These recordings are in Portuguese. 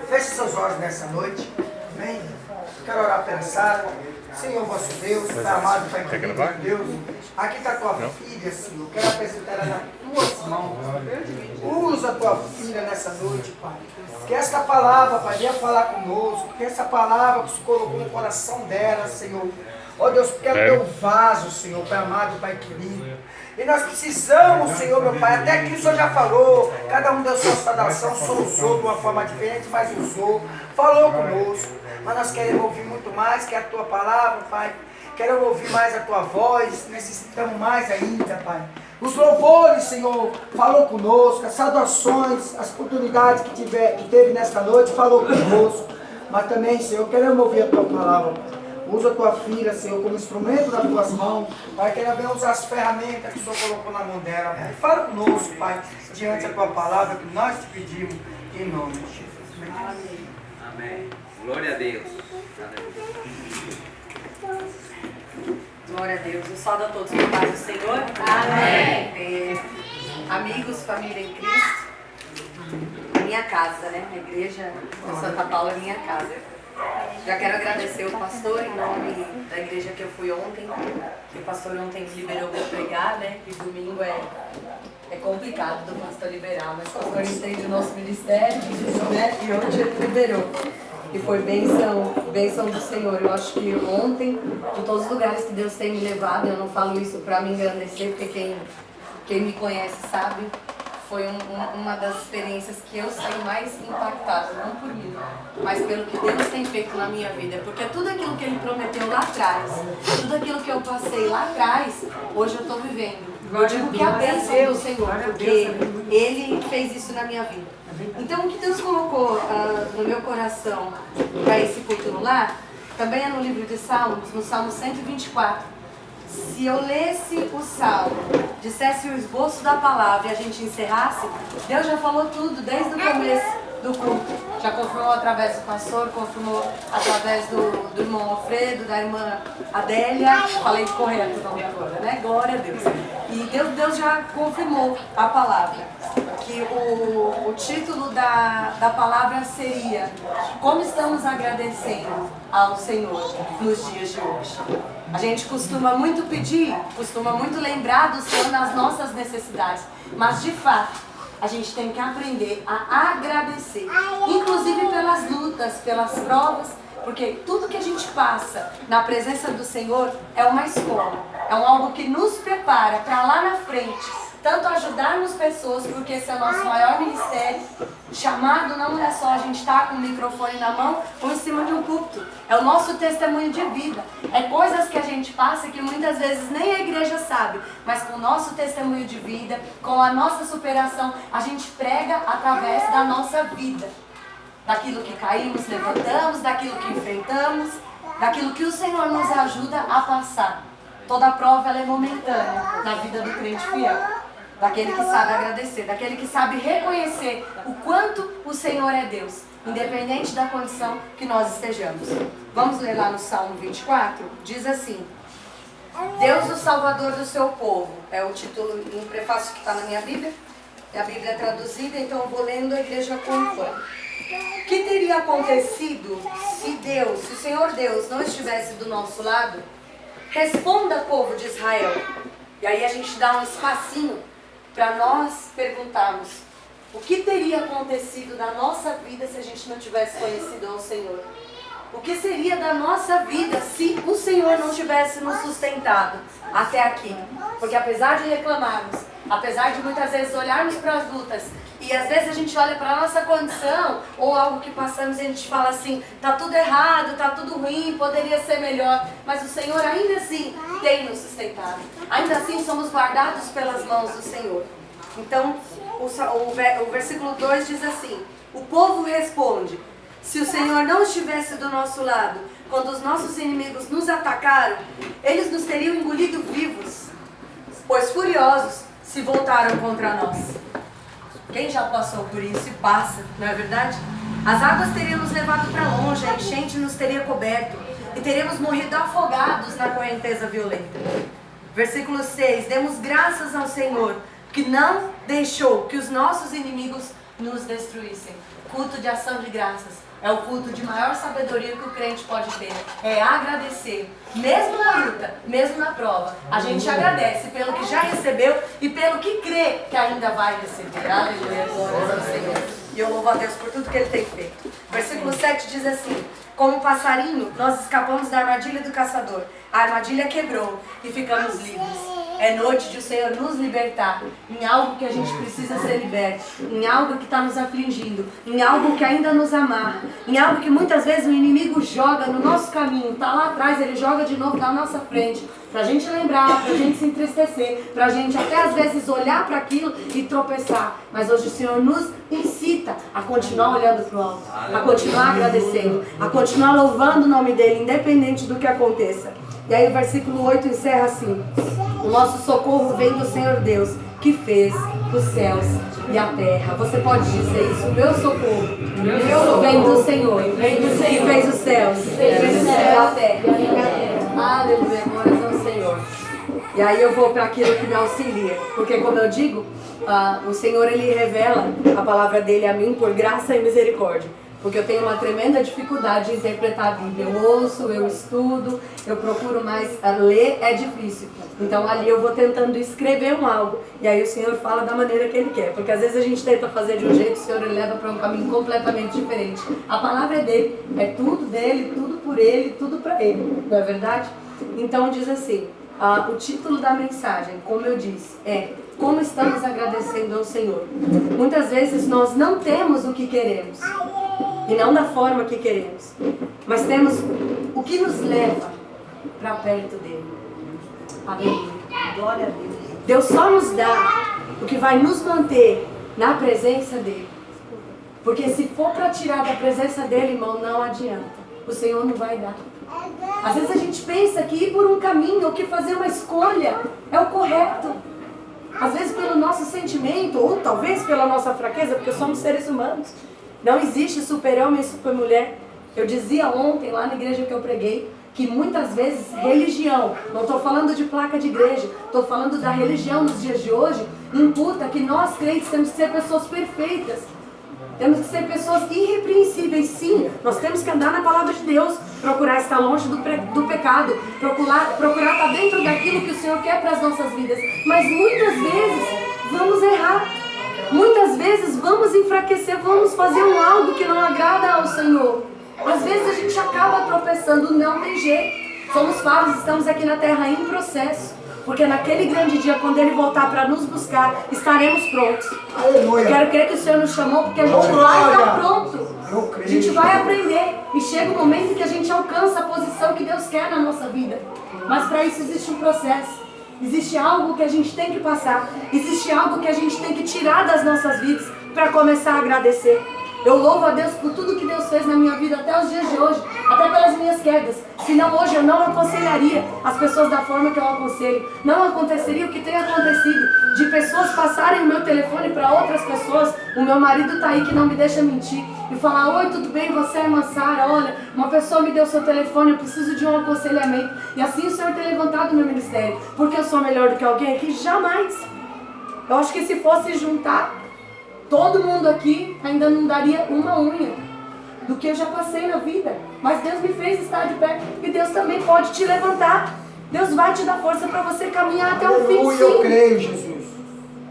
Feche seus olhos nessa noite. Amém? Quero orar pela Sara. Senhor, vosso Deus, Pai amado, Pai querido, Deus. Aqui está a tua filha, Senhor. Quero apresentar ela nas tuas mãos. Usa a tua filha nessa noite, Pai. Que esta palavra, Pai, venha falar conosco. Que essa palavra que se colocou no coração dela, Senhor. Ó Deus, porque é o teu vaso, Senhor, Pai amado, Pai querido. E nós precisamos, Senhor, meu Pai, até que o Senhor já falou, cada um deu sua saudação, o Senhor usou de uma forma diferente, mas usou, falou conosco. Mas nós queremos ouvir muito mais que a tua palavra, Pai. Queremos ouvir mais a tua voz, necessitamos mais ainda, Pai. Os louvores, Senhor, falou conosco, as saudações, as oportunidades que teve nesta noite, falou conosco. Mas também, Senhor, queremos ouvir a tua palavra, Pai. Usa a tua filha, Senhor, como instrumento nas tuas mãos. Pai, que ela venha usar as ferramentas que o Senhor colocou na mão dela. Pai. Fala conosco, Pai, diante da tua palavra que nós te pedimos, em nome de Jesus. Amém. Amém. Glória a Deus. Glória a Deus. Eu saúdo a todos com paz do Senhor. Amém. Amigos, família em Cristo. A minha casa, né? A igreja de Santa Paula é minha casa. Já quero agradecer o pastor em nome da igreja que eu fui ontem. O pastor ontem liberou para pregar, né? E domingo é complicado do pastor liberar, mas o pastor entende o nosso ministério, né? E hoje ele liberou. E foi bênção do Senhor. Eu acho que ontem, de todos os lugares que Deus tem me levado, eu não falo isso para me engrandecer, porque quem me conhece sabe, foi uma das experiências que eu saí mais impactada, não por mim, mas pelo que Deus tem feito na minha vida. Porque tudo aquilo que Ele prometeu lá atrás, tudo aquilo que eu passei lá atrás, hoje eu estou vivendo. Eu digo que é a bênção do Senhor, porque Ele fez isso na minha vida. Então, o que Deus colocou no meu coração para esse culto lá, também é no livro de Salmos, no Salmo 124. Se eu lesse o Salmo, dissesse o esboço da palavra e a gente encerrasse, Deus já falou tudo desde o começo do culto. Já confirmou através do pastor, confirmou através do irmão Alfredo, da irmã Adélia. Falei correto o nome agora, né? Glória a Deus. E Deus já confirmou a palavra. Que o título da palavra seria: como estamos agradecendo ao Senhor nos dias de hoje. A gente costuma muito pedir, costuma muito lembrar do Senhor nas nossas necessidades, mas de fato a gente tem que aprender a agradecer, inclusive pelas lutas, pelas provas, porque tudo que a gente passa na presença do Senhor é uma escola, é algo que nos prepara para lá na frente. Tanto ajudarmos pessoas, porque esse é o nosso maior ministério. Chamado não é só a gente estar com o microfone na mão ou em cima de um púlpito. É o nosso testemunho de vida. É coisas que a gente passa que muitas vezes nem a igreja sabe. Mas com o nosso testemunho de vida, com a nossa superação, a gente prega através da nossa vida. Daquilo que caímos, levantamos, daquilo que enfrentamos, daquilo que o Senhor nos ajuda a passar. Toda prova ela é momentânea na vida do crente fiel. Daquele que sabe agradecer, daquele que sabe reconhecer o quanto o Senhor é Deus, independente da condição que nós estejamos. Vamos ler lá no Salmo 24? Diz assim: Deus, o Salvador do seu povo. É o título em prefácio que está na minha Bíblia. A Bíblia é traduzida, então eu vou lendo, a igreja acompanha. O que teria acontecido se o Senhor Deus não estivesse do nosso lado? Responda, povo de Israel. E aí a gente dá um espacinho para nós perguntarmos: o que teria acontecido na nossa vida se a gente não tivesse conhecido ao Senhor? O que seria da nossa vida se o Senhor não tivesse nos sustentado até aqui? Porque apesar de reclamarmos, apesar de muitas vezes olharmos para as lutas, e às vezes a gente olha para a nossa condição, ou algo que passamos e a gente fala assim: tá tudo errado, tá tudo ruim, poderia ser melhor. Mas o Senhor ainda assim tem nos sustentado. Ainda assim somos guardados pelas mãos do Senhor. Então o versículo 2 diz assim: o povo responde: se o Senhor não estivesse do nosso lado, quando os nossos inimigos nos atacaram, eles nos teriam engolido vivos, pois furiosos se voltaram contra nós. Quem já passou por isso e passa, não é verdade? As águas teriam nos levado para longe, a enchente nos teria coberto e teríamos morrido afogados na correnteza violenta. Versículo 6: demos graças ao Senhor, que não deixou que os nossos inimigos nos destruíssem. Culto de ação de graças é o culto de maior sabedoria que o crente pode ter. É agradecer, mesmo na luta, mesmo na prova. A gente agradece pelo que já recebeu e pelo que crê que ainda vai receber. Aleluia, glória ao Senhor. E eu louvo a Deus por tudo que Ele tem feito. Versículo 7 diz assim: como um passarinho, nós escapamos da armadilha do caçador. A armadilha quebrou e ficamos livres. É noite de o Senhor nos libertar em algo que a gente precisa ser liberto, em algo que está nos afligindo, em algo que ainda nos amarra, em algo que muitas vezes o inimigo joga no nosso caminho, está lá atrás, ele joga de novo na nossa frente, para a gente lembrar, para a gente se entristecer, para a gente até às vezes olhar para aquilo e tropeçar. Mas hoje o Senhor nos incita a continuar olhando para o alto, a continuar agradecendo, a continuar louvando o nome dEle, independente do que aconteça. E aí o versículo 8 encerra assim: o nosso socorro vem do Senhor Deus, que fez os céus e a terra. Você pode dizer isso: o meu socorro vem do Senhor, que fez os céus e a terra. Aleluia, glórias ao Senhor. E aí eu vou para aquilo que me auxilia, porque como eu digo, o Senhor Ele revela a palavra dEle a mim por graça e misericórdia. Porque eu tenho uma tremenda dificuldade de interpretar a Bíblia. Eu ouço, eu estudo, eu procuro mais ler, é difícil. Então ali eu vou tentando escrever algo. E aí o Senhor fala da maneira que Ele quer. Porque às vezes a gente tenta fazer de um jeito, o Senhor Ele leva para um caminho completamente diferente. A palavra é dEle, é tudo dEle, tudo por Ele, tudo para Ele. Não é verdade? Então diz assim, o título da mensagem, como eu disse, é: como estamos agradecendo ao Senhor. Muitas vezes nós não temos o que queremos. E não da forma que queremos. Mas temos o que nos leva para perto dEle. Aleluia. Glória a Deus. Deus só nos dá o que vai nos manter na presença dEle. Porque se for para tirar da presença dEle, irmão, não adianta. O Senhor não vai dar. Às vezes a gente pensa que ir por um caminho ou que fazer uma escolha é o correto. Às vezes pelo nosso sentimento, ou talvez pela nossa fraqueza, porque somos seres humanos. Não existe super-homem e super-mulher. Eu dizia ontem lá na igreja que eu preguei, que muitas vezes religião, não estou falando de placa de igreja, estou falando da religião nos dias de hoje, imputa que nós crentes temos que ser pessoas perfeitas. Temos que ser pessoas irrepreensíveis, sim. Nós temos que andar na palavra de Deus, procurar estar longe do pecado, procurar estar dentro daquilo que o Senhor quer para as nossas vidas. Mas muitas vezes vamos errar. Muitas vezes vamos enfraquecer, vamos fazer algo que não agrada ao Senhor. Às vezes a gente acaba tropeçando, não tem jeito. Somos faros, estamos aqui na terra em processo. Porque naquele grande dia, quando Ele voltar para nos buscar, estaremos prontos. Aleluia. Eu quero crer que o Senhor nos chamou, porque a gente vai estar pronto. A gente vai aprender. E chega o momento em que a gente alcança a posição que Deus quer na nossa vida. Mas para isso existe um processo. Existe algo que a gente tem que passar. Existe algo que a gente tem que tirar das nossas vidas para começar a agradecer. Eu louvo a Deus por tudo que Deus fez na minha vida até os dias de hoje, até pelas minhas quedas. Senão hoje eu não aconselharia as pessoas da forma que eu aconselho. Não aconteceria o que tem acontecido, de pessoas passarem o meu telefone para outras pessoas. O meu marido está aí que não me deixa mentir e falar: oi, tudo bem, você é irmã Sara? Olha, uma pessoa me deu seu telefone, eu preciso de um aconselhamento. E assim o Senhor tem levantado o meu ministério. Porque eu sou melhor do que alguém aqui? Jamais. Eu acho que se fosse juntar todo mundo aqui, ainda não daria uma unha do que eu já passei na vida. Mas Deus me fez estar de pé. E Deus também pode te levantar. Deus vai te dar força para você caminhar até o fim, sim. Eu creio, Jesus.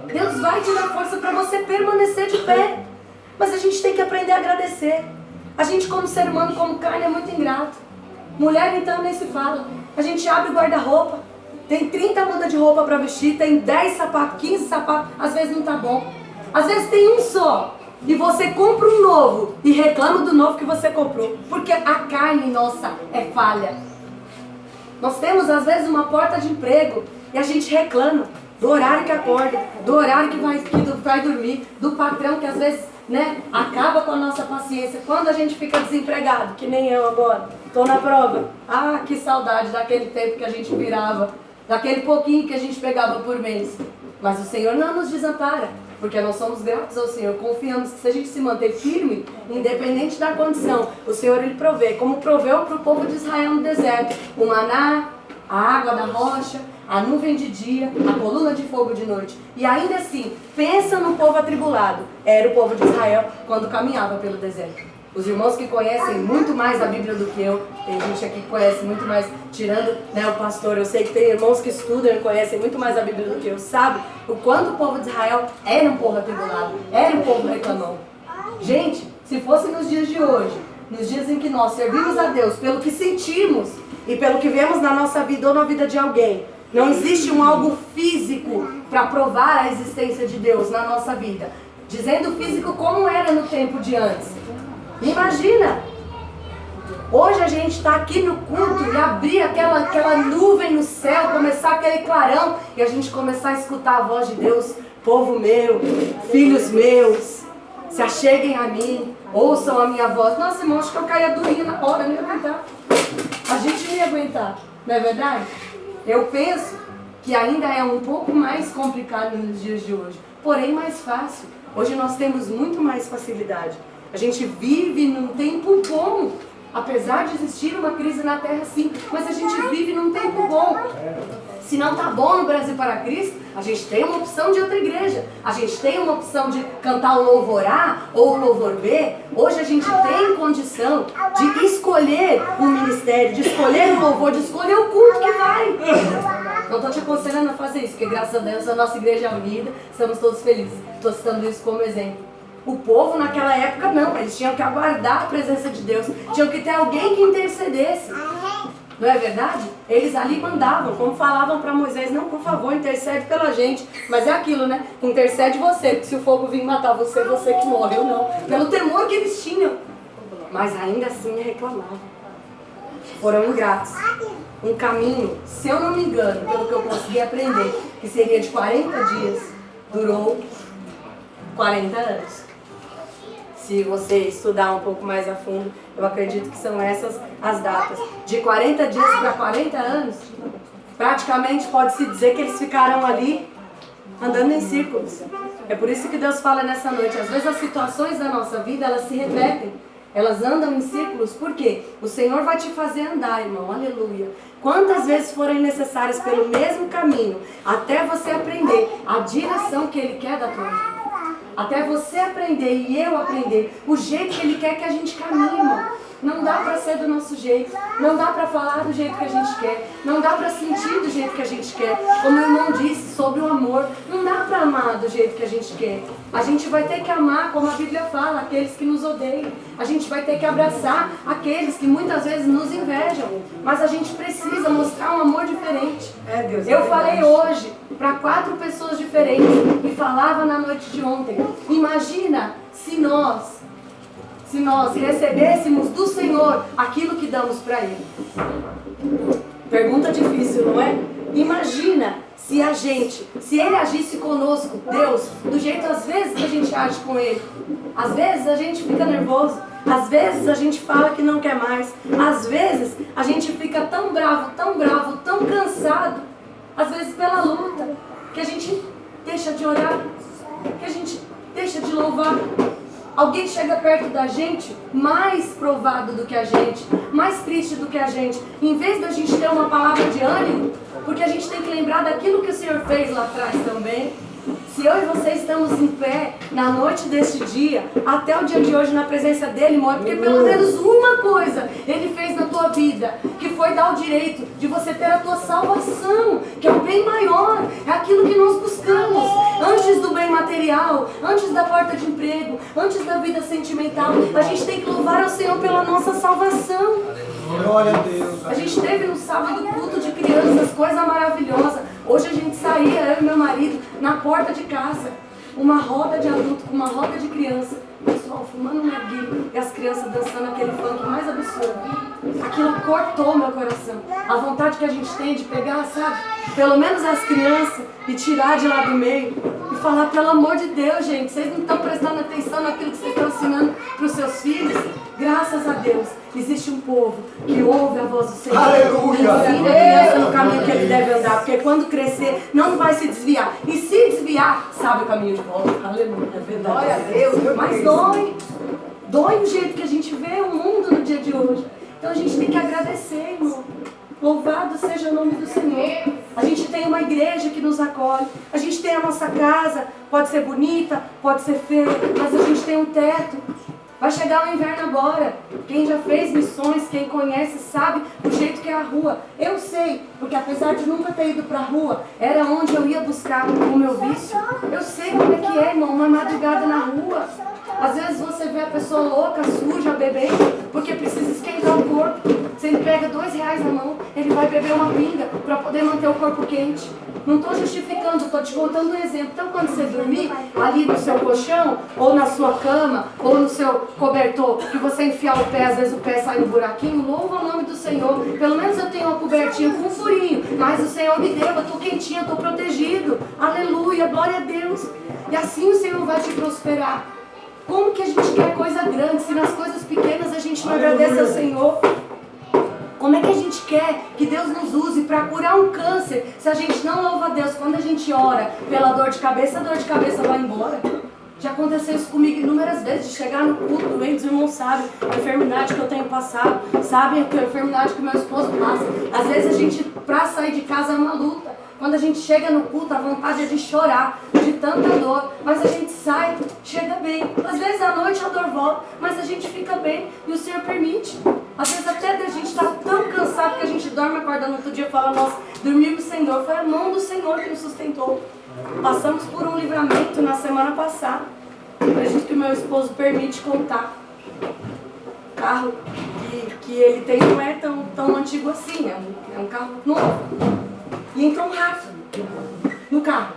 Deus vai te dar força para você permanecer de pé. Mas a gente tem que aprender a agradecer. A gente, como ser humano, como carne, é muito ingrato. Mulher, então, nem se fala. A gente abre o guarda-roupa, tem 30 mudas de roupa para vestir, tem 10 sapatos, 15 sapatos, às vezes não tá bom. Às vezes tem um só, e você compra um novo, e reclama do novo que você comprou. Porque a carne nossa é falha. Nós temos, às vezes, uma porta de emprego, e a gente reclama do horário que acorda, do horário que vai dormir, do patrão que às vezes, acaba com a nossa paciência. Quando a gente fica desempregado, que nem eu agora, estou na prova. Ah, que saudade daquele tempo que a gente virava, daquele pouquinho que a gente pegava por mês. Mas o Senhor não nos desampara, porque nós somos gratos ao Senhor. Confiamos que se a gente se manter firme, independente da condição, o Senhor Ele provê, como proveu para o povo de Israel no deserto, o maná, a água da rocha, a nuvem de dia, a coluna de fogo de noite. E ainda assim, pensa no povo atribulado. Era o povo de Israel quando caminhava pelo deserto. Os irmãos que conhecem muito mais a Bíblia do que eu, tem gente aqui que conhece muito mais, tirando, né, o pastor, eu sei que tem irmãos que estudam e conhecem muito mais a Bíblia do que eu, sabe o quanto o povo de Israel era um povo atribulado, era um povo reclamão. Gente, se fosse nos dias de hoje, nos dias em que nós servimos a Deus pelo que sentimos e pelo que vemos na nossa vida ou na vida de alguém, não existe um algo físico para provar a existência de Deus na nossa vida. Dizendo físico como era no tempo de antes. Imagina, hoje a gente está aqui no culto e abrir aquela nuvem no céu, começar aquele clarão e a gente começar a escutar a voz de Deus. Povo meu, filhos meus, se acheguem a mim, ouçam a minha voz. Nossa, irmão, acho que eu caía dormindo na hora, não ia aguentar. A gente não ia aguentar, não é verdade? Eu penso que ainda é um pouco mais complicado nos dias de hoje, porém mais fácil. Hoje nós temos muito mais facilidade. A gente vive num tempo bom, apesar de existir uma crise na terra, sim, mas a gente vive num tempo bom. Se não está bom no Brasil para Cristo, a gente tem uma opção de outra igreja. A gente tem uma opção de cantar o louvor A ou o louvor B. Hoje a gente tem condição de escolher um ministério, de escolher o louvor, de escolher o culto que vai. Não estou te aconselhando a fazer isso, porque graças a Deus a nossa igreja é unida, estamos todos felizes. Estou citando isso como exemplo. O povo naquela época não, eles tinham que aguardar a presença de Deus, tinham que ter alguém que intercedesse. Não é verdade? Eles ali mandavam, como falavam para Moisés, não, por favor, intercede pela gente. Mas é aquilo, né? Intercede você, porque se o fogo vir matar você, você que morre, eu não. Pelo temor que eles tinham. Mas ainda assim reclamavam. Foram ingratos. Um caminho, se eu não me engano, pelo que eu consegui aprender, que seria de 40 dias, durou 40 anos. Se você estudar um pouco mais a fundo, eu acredito que são essas as datas. De 40 dias para 40 anos, praticamente pode-se dizer que eles ficaram ali andando em círculos. É por isso que Deus fala nessa noite. Às vezes as situações da nossa vida, elas se repetem. Elas andam em círculos. Por quê? O Senhor vai te fazer andar, irmão. Aleluia. Quantas vezes forem necessárias pelo mesmo caminho, até você aprender a direção que Ele quer da tua vida. Até você aprender e eu aprender o jeito que Ele quer que a gente caminhe, irmão. Não dá para ser do nosso jeito, não dá para falar do jeito que a gente quer, não dá para sentir do jeito que a gente quer. Como o irmão disse sobre o amor, não dá para amar do jeito que a gente quer. A gente vai ter que amar, como a Bíblia fala, aqueles que nos odeiam. A gente vai ter que abraçar aqueles que muitas vezes nos invejam. Mas a gente precisa mostrar um amor diferente. Eu falei hoje para 4 pessoas diferentes e falava na noite de ontem. Imagina se nós recebêssemos do Senhor aquilo que damos para Ele. Pergunta difícil, não é? Imagina se Ele agisse conosco, Deus, do jeito às vezes que a gente age com Ele. Às vezes a gente fica nervoso, às vezes a gente fala que não quer mais, às vezes a gente fica tão bravo, tão cansado, às vezes pela luta, que a gente deixa de orar, que a gente deixa de louvar. Alguém chega perto da gente, mais provado do que a gente, mais triste do que a gente. Em vez da gente ter uma palavra de ânimo, porque a gente tem que lembrar daquilo que o Senhor fez lá atrás também. Se eu e você estamos em pé na noite deste dia, até o dia de hoje na presença dEle, irmão, é porque pelo menos uma coisa Ele fez na tua vida, que foi dar o direito de você ter a tua salvação, que é o bem maior, é aquilo que nós buscamos, antes do bem material, antes da porta de emprego, antes da vida sentimental. A gente tem que louvar ao Senhor pela nossa salvação. Glória a Deus. A gente teve no sábado culto de crianças, coisa maravilhosa. Hoje a gente saía, eu e meu marido, na porta de casa, uma roda de adulto com uma roda de criança, o pessoal fumando um narguilé e as crianças dançando aquele funk mais absurdo. Aquilo cortou meu coração. A vontade que a gente tem de pegar, sabe, pelo menos as crianças e tirar de lá do meio e falar, pelo amor de Deus, gente, vocês não estão prestando atenção naquilo que vocês estão ensinando para os seus filhos? Graças a Deus, existe um povo que ouve a voz do Senhor. Aleluia! E ensina a criança no caminho que ele deve andar, porque quando crescer, não vai se desviar. E se desviar, sabe o caminho de volta. Aleluia, é verdade. Glória a Deus. Mas dói o jeito que a gente vê o mundo no dia de hoje. Então a gente tem que agradecer, irmão. Louvado seja o nome do Senhor. A gente tem uma igreja que nos acolhe. A gente tem a nossa casa. Pode ser bonita, pode ser feia, mas a gente tem um teto. Vai chegar o inverno agora. Quem já fez missões, quem conhece, sabe o jeito que é a rua. Eu sei, porque apesar de nunca ter ido para a rua, era onde eu ia buscar o meu vício. Eu sei como é que é, irmão, uma madrugada na rua. Às vezes você vê a pessoa louca, suja, bebendo, porque precisa esquentar o corpo. Se ele pega R$2 na mão, ele vai beber uma pinga para poder manter o corpo quente. Não estou justificando, estou te contando um exemplo. Então, quando você dormir ali no seu colchão, ou na sua cama, ou no seu cobertor, que você enfiar o pé, às vezes o pé sai no buraquinho, louva o nome do Senhor. Pelo menos eu tenho uma cobertinha com um furinho, mas o Senhor me deu, eu estou quentinha, estou protegido. Aleluia, glória a Deus. E assim o Senhor vai te prosperar. Como que a gente quer coisa grande, se nas coisas pequenas a gente não agradece ao Senhor? Como é que a gente quer que Deus nos use para curar um câncer se a gente não louva a Deus? Quando a gente ora pela dor de cabeça, a dor de cabeça vai embora. Já aconteceu isso comigo inúmeras vezes, de chegar no culto doente, os irmãos sabem a enfermidade que eu tenho passado, sabem a enfermidade que meu esposo passa. Às vezes a gente, para sair de casa, é uma luta. Quando a gente chega no culto, a vontade é de chorar, de tanta dor, mas a gente sai, chega bem. Às vezes à noite a dor volta, mas a gente fica bem e o Senhor permite. Às vezes até a gente está tão cansado que a gente dorme, acorda no outro dia e fala, nossa, dormi com o Senhor, foi a mão do Senhor que nos sustentou. Passamos por um livramento na semana passada. Acredito que o meu esposo permite contar. O carro que ele tem não é tão antigo assim, é um carro novo. E entrou um rato no carro.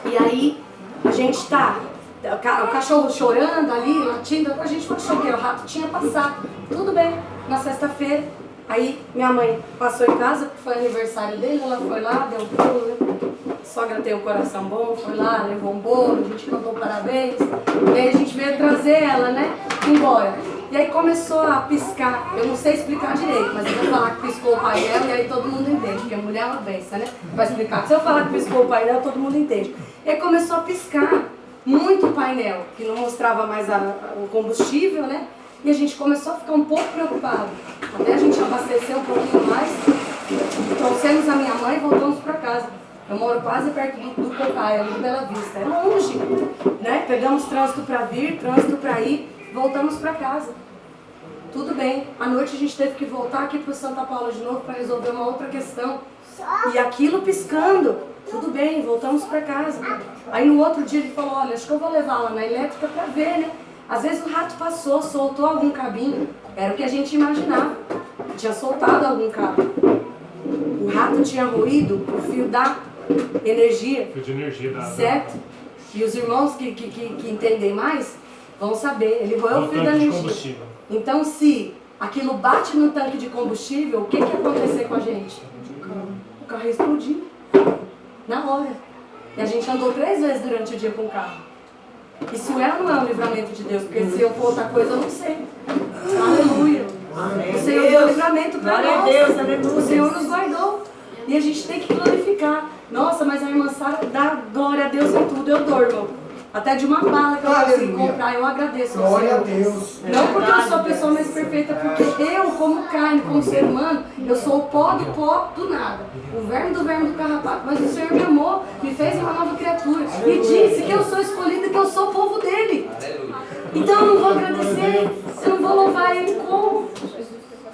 E aí a gente o cachorro chorando ali, latindo, a gente achou que o rato tinha passado. Tudo bem, na sexta-feira, aí minha mãe passou em casa, porque foi aniversário dele, ela foi lá, deu um bolo, né? A sogra tem um coração bom, foi lá, levou um bolo, a gente cantou parabéns. E aí a gente veio trazer ela, né, embora. E aí começou a piscar, eu não sei explicar direito, mas eu vou falar que piscou o painel e aí todo mundo entende, porque a mulher é uma benção, né? Vai explicar. Se eu falar que piscou o painel, todo mundo entende. E aí começou a piscar muito o painel, que não mostrava mais o combustível, né? E a gente começou a ficar um pouco preocupado. Até a gente abastecer um pouquinho mais, trouxemos a minha mãe e voltamos para casa. Eu moro quase perto do Cocaia, ali do Bela Vista. É longe, né? Pegamos trânsito para vir, trânsito para ir. Voltamos para casa. Tudo bem. À noite a gente teve que voltar aqui para o Santa Paula de novo para resolver uma outra questão. E aquilo piscando. Tudo bem, voltamos para casa. Aí no outro dia ele falou, olha, acho que eu vou levar lá na elétrica para ver, né? Às vezes o rato passou, soltou algum cabinho. Era o que a gente imaginava. Tinha soltado algum cabo. O rato tinha roído o fio da energia. Fio de energia da água. Certo? E os irmãos que entendem mais vão saber, ele roeu o fio da energia. Então, se aquilo bate no tanque de combustível, o que ia acontecer com a gente? O carro ia explodir. Na hora. E a gente andou 3 vezes durante o dia com o carro. Isso não é um livramento de Deus, porque se eu for outra coisa, eu não sei. Aleluia. O Senhor deu livramento para nós. O Senhor nos guardou. E a gente tem que glorificar. Nossa, mas a irmã Sara dá glória a Deus em tudo, eu dou, irmão. Até de uma bala que eu consegui comprar, eu agradeço ao Glória Senhor. a Deus. Não porque eu sou a pessoa mais perfeita, porque eu, como carne, como ser humano, eu sou o pó do nada. O verme do carrapato. Mas o Senhor me amou, me fez uma nova criatura. E disse que eu sou escolhida e que eu sou o povo dele. Então eu não vou agradecer, eu não vou louvar ele como?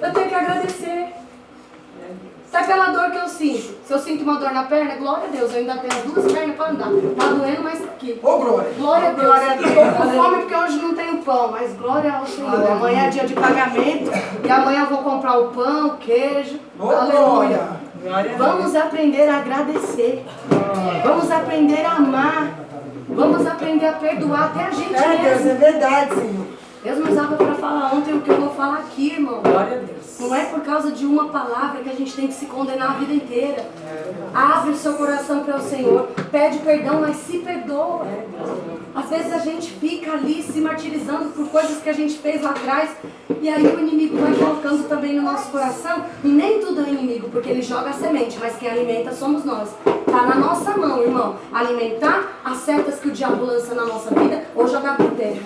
Eu tenho que agradecer. Se é pela dor que eu sinto, se eu sinto uma dor na perna, glória a Deus, eu ainda tenho as 2 pernas para andar. Tá doendo, mas aqui. Ô, glória. Glória a Deus. Estou com fome porque hoje não tenho pão, mas glória ao Senhor. Amanhã é dia de pagamento e amanhã eu vou comprar o pão, o queijo. Ô, Aleluia. glória. Vamos aprender a agradecer. Vamos aprender a amar. Vamos aprender a perdoar até a gente É, Deus, mesmo. é verdade, Senhor. Deus me usava para falar ontem o que eu vou falar aqui, irmão. Glória a Deus. Não é por causa de uma palavra que a gente tem que se condenar a vida inteira. Abre o seu coração para o Senhor. Pede perdão, mas se perdoa. Às vezes a gente fica ali se martirizando por coisas que a gente fez lá atrás. E aí o inimigo vai colocando também no nosso coração. E nem tudo é inimigo, porque ele joga a semente. Mas quem alimenta somos nós. Está na nossa mão, irmão. Alimentar as setas que o diabo lança na nossa vida ou jogar por terra.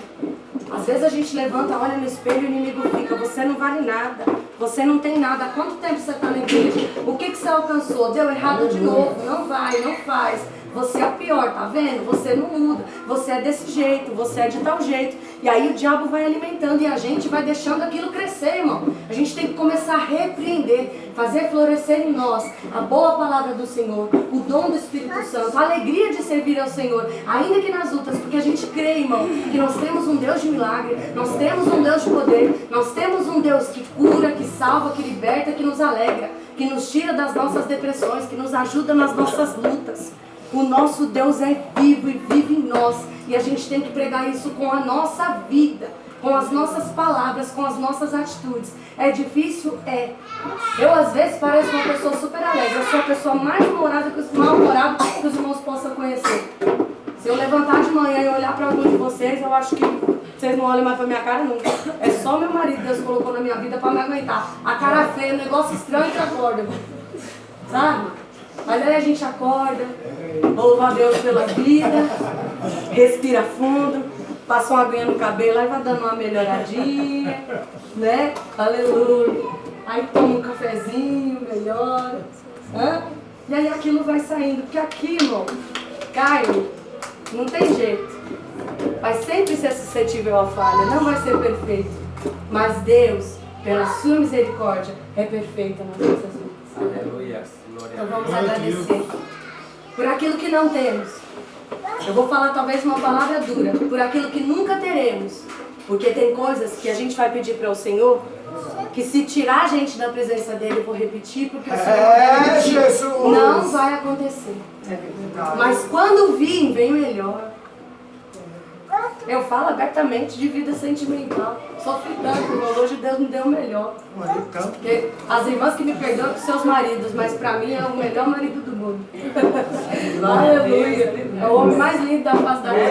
Às vezes a gente levanta, olha no espelho e o inimigo fica, você não vale nada, você não tem nada. Há quanto tempo você está na igreja? O que você alcançou? Deu errado de novo, não vai, não faz. Você é o pior, tá vendo? Você não muda, você é desse jeito, você é de tal jeito. E aí o diabo vai alimentando e a gente vai deixando aquilo crescer, irmão. A gente tem que começar a repreender, fazer florescer em nós a boa palavra do Senhor, o dom do Espírito Santo, a alegria de servir ao Senhor, ainda que nas lutas, porque a gente crê, irmão, que nós temos um Deus de milagre, nós temos um Deus de poder, nós temos um Deus que cura, que salva, que liberta, que nos alegra, que nos tira das nossas depressões, que nos ajuda nas nossas lutas. O nosso Deus é vivo e vive em nós. E a gente tem que pregar isso com a nossa vida, com as nossas palavras, com as nossas atitudes. É difícil? É. Eu às vezes pareço uma pessoa super alegre. Eu sou a pessoa mais mal-humorada que os irmãos possam conhecer. Se eu levantar de manhã e olhar para algum de vocês, eu acho que vocês não olham mais para minha cara nunca. É só meu marido que Deus colocou na minha vida para me aguentar. A cara feia, um negócio estranho que acorda. Sabe? Mas aí a gente acorda, louva a Deus pela vida, respira fundo, passa uma aguinha no cabelo, aí vai dando uma melhoradinha, né? Aleluia. Aí toma um cafezinho, melhora. E aí aquilo vai saindo, porque aquilo, carne, não tem jeito. Vai sempre ser suscetível à falha, não vai ser perfeito. Mas Deus, pela sua misericórdia, é perfeita nas nossas vidas. Aleluia. Então vamos agradecer por aquilo que não temos. Eu vou falar talvez uma palavra dura, por aquilo que nunca teremos. Porque tem coisas que a gente vai pedir para o Senhor, que se tirar a gente da presença dele, eu vou repetir, porque o Senhor Jesus. não vai acontecer. Mas quando vir, vem melhor. Eu falo abertamente de vida sentimental. Sofri tanto, irmãos. Hoje Deus me deu o melhor. Porque as irmãs que me perdoam com seus maridos, mas pra mim é o melhor marido do mundo. Aleluia. É o homem mais lindo da face da terra.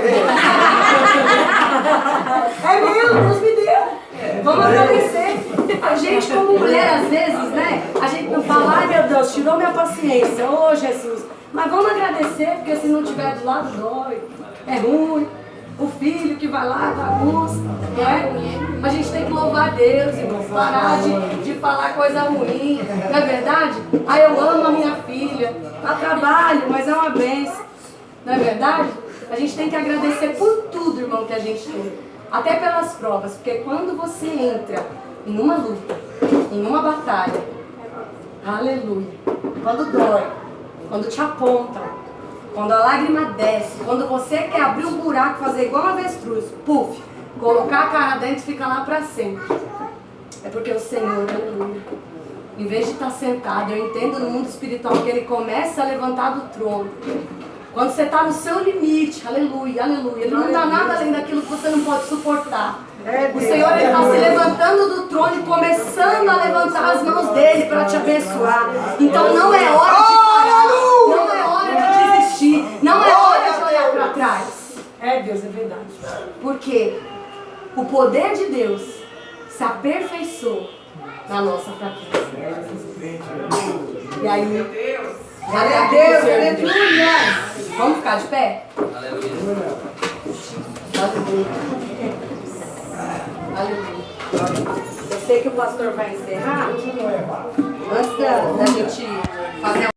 É mesmo, Deus me deu. Vamos agradecer. A gente, como mulher, às vezes, né? A gente não fala, ai meu Deus, tirou minha paciência. Ô Jesus. Mas vamos agradecer, porque se não tiver do lado, dói. É ruim. O filho que vai lá, bagunça, não é? A gente tem que louvar a Deus, irmão. Parar de falar coisa ruim, não é verdade? Ah, eu amo a minha filha, dá trabalho, mas é uma bênção, não é verdade? A gente tem que agradecer por tudo, irmão, que a gente tem. Até pelas provas, porque quando você entra em uma luta, em uma batalha, aleluia, quando dói, quando te apontam, quando a lágrima desce, quando você quer abrir um buraco, fazer igual um avestruz, puf, colocar a cara dentro e ficar lá para sempre. É porque o Senhor, aleluia, em vez de estar sentado, eu entendo no mundo espiritual que Ele começa a levantar do trono. Quando você está no seu limite, aleluia, aleluia, Ele não dá nada além daquilo que você não pode suportar. O Senhor está se levantando do trono e começando a levantar as mãos dEle para te abençoar. Então não é hora de parar, não é hora de desistir, não é hora de olhar para trás. É, Deus, é verdade. Porque o poder de Deus se aperfeiçoa na nossa fraqueza. E aí, glória a Deus, aleluia. Vamos ficar de pé? Aleluia. Aleluia. Eu sei que o pastor vai encerrar. Antes da gente fazer